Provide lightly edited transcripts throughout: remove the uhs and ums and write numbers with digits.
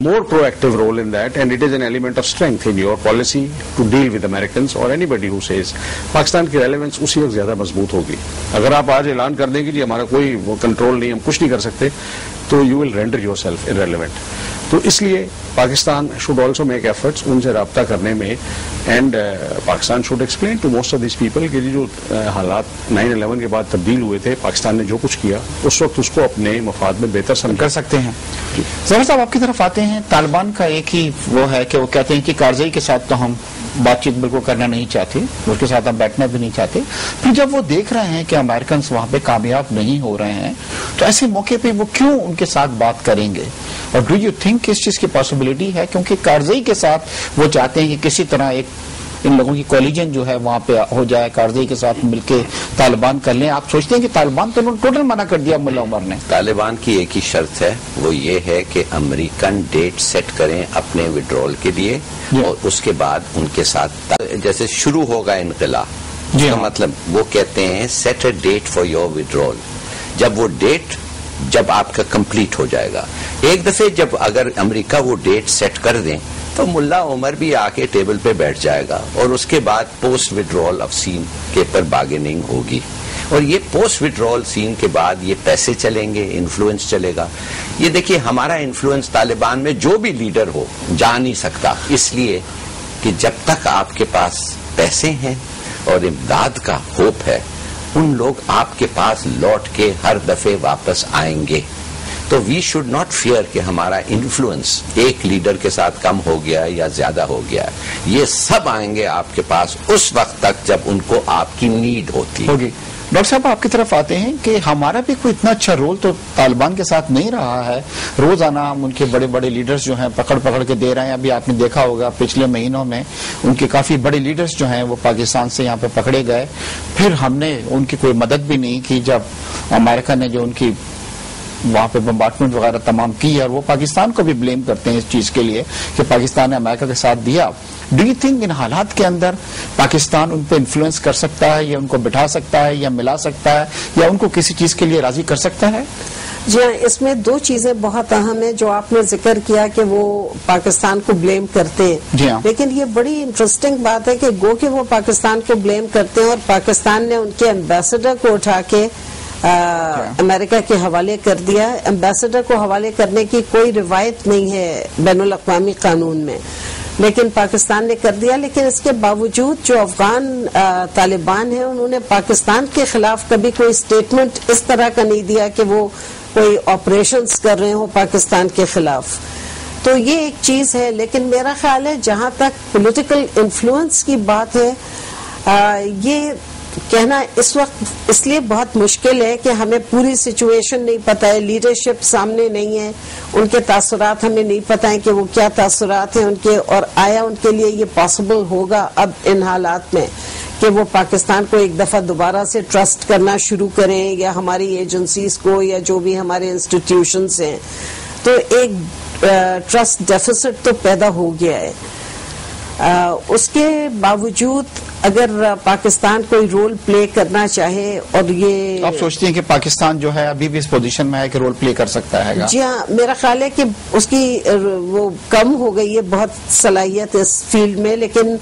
more proactive role in that, and it is an element of strength in your policy to deal with Americans or anybody who says Pakistan کی relevance اسی وقت زیادہ مضبوط ہوگی. اگر آپ آج اعلان کر دیں کہ جی ہمارا کوئی کنٹرول نہیں, ہم کچھ نہیں کر سکتے, تو you will render yourself irrelevant. تو اس لیے Pakistan should also make efforts ان سے رابطہ کرنے میں, and Pakistan should explain to most of these people کہ جو حالات 9/11 کے بعد تبدیل ہوئے تھے, پاکستان نے جو کچھ کیا اس وقت اس کو اپنے مفاد میں بہتر سمجھ کر سکتے ہیں. ظاہر صاحب آپ کی طرف آتے ہیں, طالبان کا ایک ہی وہ ہے کہ وہ کہتے ہیں کہ کارزئی کے ساتھ تو ہم بات چیت بالکل کرنا نہیں چاہتے, اس کے ساتھ ہم بیٹھنا بھی نہیں چاہتے. پھر جب وہ دیکھ رہے ہیں کہ امریکنس وہاں پہ کامیاب نہیں ہو رہے ہیں, تو ایسے موقع پہ وہ کیوں ان کے ساتھ بات کریں گے؟ اور ڈو یو تھنک اس چیز کی پاسبلٹی ہے, کیونکہ کارزئی کے ساتھ وہ چاہتے ہیں کہ کسی طرح ایک ان لوگوں کی کولیجن جو ہے وہاں پہ ہو جائے, کارزئی کے ساتھ مل کے طالبان کر لیں. آپ سوچتے ہیں کہ طالبان تو انہوں نے ٹوٹل منع کر دیا ملا عمر نے؟ طالبان کی ایک ہی شرط ہے, وہ یہ ہے کہ امریکن ڈیٹ سیٹ کریں اپنے وڈرول کے لیے, اور اس کے بعد ان کے ساتھ جیسے شروع ہوگا انقلاب, اس کا مطلب وہ کہتے ہیں set a date for your withdrawal. جب وہ ڈیٹ جب آپ کا کمپلیٹ ہو جائے گا, ایک دفعہ جب اگر امریکہ وہ ڈیٹ سیٹ کر دیں تو ملا عمر بھی آ کے ٹیبل پہ بیٹھ جائے گا, اور اس کے بعد پوسٹ وڈرول آف سین کے پر بارگیننگ ہوگی. اور یہ پوسٹ وڈرول سین کے بعد یہ پیسے چلیں گے, انفلوئنس چلے گا. یہ دیکھیے ہمارا انفلوئنس طالبان میں جو بھی لیڈر ہو جا نہیں سکتا, اس لیے کہ جب تک آپ کے پاس پیسے ہیں اور امداد کا ہوپ ہے, ان لوگ آپ کے پاس لوٹ کے ہر دفعے واپس آئیں گے. تو وی شوڈ ناٹ فیئر کہ ہمارا انفلوئنس ایک لیڈر کے ساتھ کم ہو گیا یا زیادہ ہو گیا. یہ سب آئیں گے آپ کے پاس اس وقت تک جب ان کو آپ کی نیڈ ہوتی ہوگی. ڈاکٹر صاحب آپ کی طرف آتے ہیں کہ ہمارا بھی کوئی اتنا اچھا رول تو طالبان کے ساتھ نہیں رہا ہے. روزانہ ہم ان کے بڑے بڑے لیڈرز جو ہیں پکڑ کے دے رہے ہیں. ابھی آپ نے دیکھا ہوگا پچھلے مہینوں میں ان کے کافی بڑے لیڈرز جو ہیں وہ پاکستان سے یہاں پہ پکڑے گئے. پھر ہم نے ان کی کوئی مدد بھی نہیں کی جب امریکہ نے جو ان کی وہاں پہ بمبارٹمنٹ وغیرہ تمام کی, اور وہ پاکستان کو بھی بلیم کرتے ہیں اس چیز کے لیے کہ پاکستان نے امریکہ کے ساتھ دیا. ڈو یو تھنک ان حالات کے اندر پاکستان ان پہ انفلوئنس کر سکتا ہے, یا ان کو بٹھا سکتا ہے, یا ملا سکتا ہے, یا ان کو کسی چیز کے لیے راضی کر سکتا ہے؟ جی ہاں, اس میں دو چیزیں بہت اہم ہیں جو آپ نے ذکر کیا کہ وہ پاکستان کو بلیم کرتے ہیں. جی ہاں. لیکن یہ بڑی انٹرسٹنگ بات ہے کہ گو کہ وہ پاکستان کو بلیم کرتے ہیں, اور پاکستان نے ان کے ایمبیسڈر کو اٹھا کے امریکہ کے حوالے کر دیا. ایمبیسڈر کو حوالے کرنے کی کوئی روایت نہیں ہے بین الاقوامی قانون میں, لیکن پاکستان نے کر دیا. لیکن اس کے باوجود جو افغان طالبان ہیں انہوں نے پاکستان کے خلاف کبھی کوئی اسٹیٹمنٹ اس طرح کا نہیں دیا کہ وہ کوئی آپریشنز کر رہے ہوں پاکستان کے خلاف. تو یہ ایک چیز ہے. لیکن میرا خیال ہے جہاں تک پولیٹیکل انفلوئنس کی بات ہے, یہ کہنا اس وقت اس لیے بہت مشکل ہے کہ ہمیں پوری سچویشن نہیں پتہ ہے, لیڈرشپ سامنے نہیں ہے, ان کے تاثرات ہمیں نہیں پتہ ہیں کہ وہ کیا تاثرات ہیں ان کے, اور آیا ان کے لیے یہ پاسبل ہوگا اب ان حالات میں کہ وہ پاکستان کو ایک دفعہ دوبارہ سے ٹرسٹ کرنا شروع کریں, یا ہماری ایجنسیز کو, یا جو بھی ہمارے انسٹیٹیوشنز ہیں. تو ایک ٹرسٹ ڈیفیسٹ تو پیدا ہو گیا ہے. اس کے باوجود اگر پاکستان کوئی رول پلے کرنا چاہے, اور یہ آپ سوچتے ہیں کہ پاکستان جو ہے ابھی بھی اس پوزیشن میں ہے کہ رول پلے کر سکتا ہے؟ جی ہاں, میرا خیال ہے کہ اس کی وہ کم ہو گئی ہے بہت صلاحیت اس فیلڈ میں, لیکن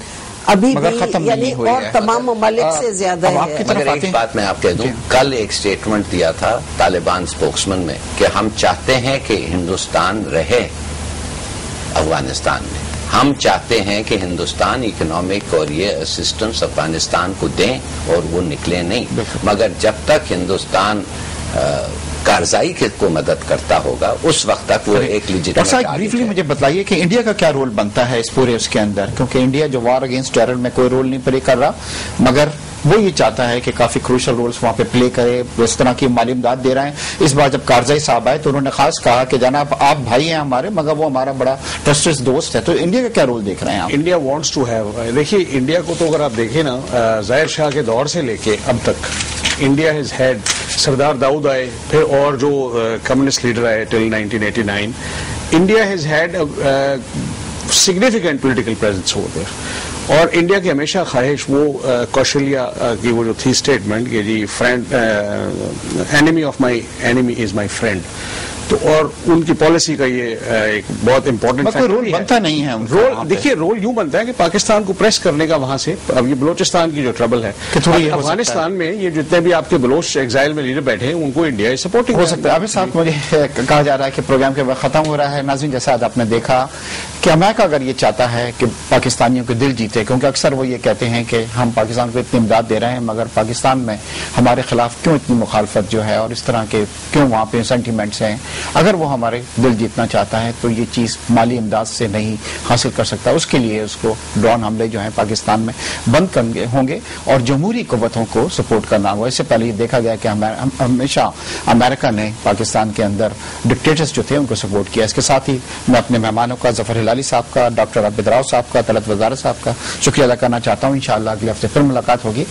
ابھی بھی یعنی اور تمام ممالک سے زیادہ ہے. مگر ایک بات میں آپ کہہ دوں, کل ایک سٹیٹمنٹ دیا تھا طالبان سپوکسمین میں کہ ہم چاہتے ہیں کہ ہندوستان رہے افغانستان میں, ہم چاہتے ہیں کہ ہندوستان اکنامک اور یہ اسسٹنس افغانستان کو دیں اور وہ نکلے نہیں. مگر جب تک ہندوستان کارزائی کو مدد کرتا ہوگا اس وقت تک وہ ایک لیجیٹمیٹ. بریفلی مجھے بتائیے کہ انڈیا کا کیا رول بنتا ہے اس پورے اس کے اندر, کیونکہ انڈیا جو وار اگینسٹ ٹیرر میں کوئی رول نہیں پلے کر رہا, مگر وہ یہ چاہتا ہے کہ کافی کروشل رولز وہاں پہ پلے کرے, اس طرح کی مالی امداد دے رہے ہیں. اس بار جب کارزئی صاحب آئے تو انہوں نے خاص کہا کہ جناب آپ بھائی ہیں ہمارے, مگر وہ ہمارا بڑا ٹرسٹڈ دوست ہے. تو انڈیا کا کیا رول دیکھ رہے ہیں آپ؟ انڈیا وانٹس ٹو ہیو, دیکھیے انڈیا کو تو اگر آپ دیکھیں نا, ظاہر شاہ کے دور سے لے کے اب تک انڈیا ہیز ہیڈ, سردار داؤد آئے, پھر اور جو کمیونسٹ لیڈر آئے ٹل 1989, India has had significant political presence over there. اور انڈیا کی ہمیشہ خواہش وہ کوشلیا کی وہ جو تھی اسٹیٹمنٹ کہ جی friend, enemy of my enemy is my friend, تو اور ان کی پالیسی کا یہ ایک بہت امپورٹنٹ رول بنتا نہیں ہے رول. دیکھیے رول یوں بنتا ہے کہ پاکستان کو پریس کرنے کا وہاں سے. اب یہ بلوچستان کی جو ٹربل ہے افغانستان میں یہ جتنے بھی آپ کے بلوچ ایگزائل میں لیڈر بیٹھے ہیں ان کو انڈیا سپورٹنگ ہو سکتا ہے. ابھی صاحب مجھے کہا جا رہا ہے کہ پروگرام کے وقت ختم ہو رہا ہے. ناظرین جیسا آج آپ نے دیکھا کہ امریکہ اگر یہ چاہتا ہے کہ پاکستانیوں کے دل جیتے, کیونکہ اکثر وہ یہ کہتے ہیں کہ ہم پاکستان کو اتنی امداد دے رہے ہیں مگر پاکستان میں ہمارے خلاف کیوں اتنی مخالفت جو ہے اور اس طرح کے کیوں وہاں پہ سینٹیمنٹس ہیں. اگر وہ ہمارے دل جیتنا چاہتا ہے تو یہ چیز مالی امداد سے نہیں حاصل کر سکتا. اس کے لیے اس کو ڈرون حملے جو ہیں پاکستان میں بند ہوں گے اور جمہوری قوتوں کو سپورٹ کرنا ہوگا. اس سے پہلے یہ دیکھا گیا کہ ہمیشہ امریکہ نے پاکستان کے اندر ڈکٹیٹرز جو تھے ان کو سپورٹ کیا. اس کے ساتھ ہی میں اپنے مہمانوں کا, ظفر ہلالی صاحب کا, ڈاکٹر عابد راؤ صاحب کا, طلعت وزارت صاحب کا شکریہ ادا کرنا چاہتا ہوں. انشاءاللہ اگلے ہفتے پھر ملاقات ہوگی.